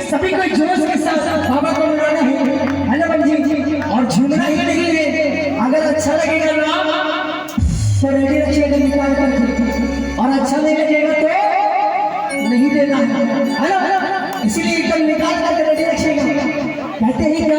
सभी को जोश के साथ बाबा को बुलाना है ना बंजी, और झूमना ही नहीं है। अगर अच्छा लगेगा ना तो रेडी रखिएगा निकाल कर, और अच्छा नहीं लगेगा तो नहीं देना है ना। इसीलिए एकदम निकाल कर रेडी रखिएगा। कहते हैं क्या,